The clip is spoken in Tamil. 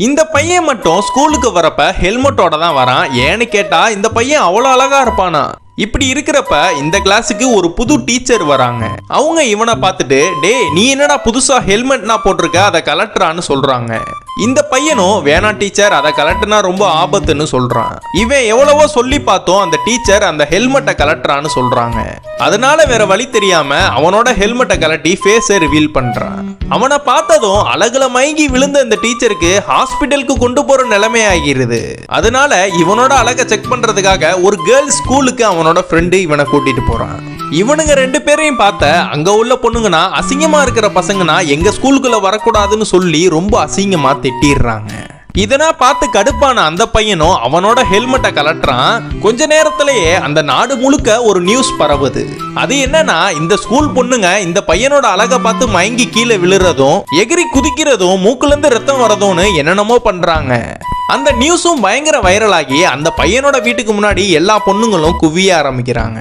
இந்த பையன் மட்டும் ஸ்கூலுக்கு வரப்ப ஹெல்மெட்டோட தான் வரான். ஏன்னு கேட்டா இந்த பையன் அவ்வளோ அழகா இருப்பானா. இப்படி இருக்கிறப்ப இந்த கிளாஸுக்கு ஒரு புது டீச்சர் வராங்க. அவங்க இவனை பார்த்துட்டு, டே நீ என்னடா புதுசா ஹெல்மெட்னா போட்டிருக்க, அதை கலட்டுறான்னு சொல்றாங்க. இந்த பையனும் வேணா டீச்சர், அதை கலட்டுனா ரொம்ப ஆபத்துன்னு சொல்றான். இவன் எவ்வளவோ சொல்லி பார்த்தோம், அந்த டீச்சர் அந்த ஹெல்மெட்டை கலட்டுறான்னு சொல்றாங்க. அதனால வேற வழி தெரியாம அவனோட ஹெல்மெட்டை கலட்டி ஃபேஸை ரிவீல் பண்றான். அவனை பார்த்ததும் அழகுல மயங்கி விழுந்த இந்த டீச்சருக்கு ஹாஸ்பிட்டலுக்கு கொண்டு போற நிலைமை ஆகிறது. அதனால இவனோட அழகை செக் பண்றதுக்காக ஒரு கேர்ள்ஸ் ஸ்கூலுக்கு அவனோட ஃப்ரெண்டு இவனை கூட்டிட்டு போறான். இவனுங்க 2 பேரையும் பார்த்த அங்க உள்ள பொண்ணுங்கன்னா அசிங்கமா இருக்கிற பசங்கன்னா எங்க ஸ்கூலுக்குள்ள வரக்கூடாதுன்னு சொல்லி ரொம்ப அசிங்கமா திட்டிடுறாங்க. இதனா பார்த்து கடுப்பான அந்த பையனும் அவனோட ஹெல்மெட்டை கலட்டுறான். கொஞ்ச நேரத்திலேயே அந்த நாடு முழுக்க ஒரு நியூஸ் பரவுது. அது என்னன்னா, இந்த ஸ்கூல் பொண்ணுங்க இந்த பையனோட அழகை பார்த்து மயங்கி கீழே விழுறதும், எகிரி குதிக்கிறதும், மூக்குல இருந்து ரத்தம் வரதும்னு என்னென்னமோ பண்றாங்க. அந்த நியூஸும் பயங்கர வைரல் ஆகி அந்த பையனோட வீட்டுக்கு முன்னாடி எல்லா பொண்ணுங்களும் குவிய ஆரம்பிக்கிறாங்க.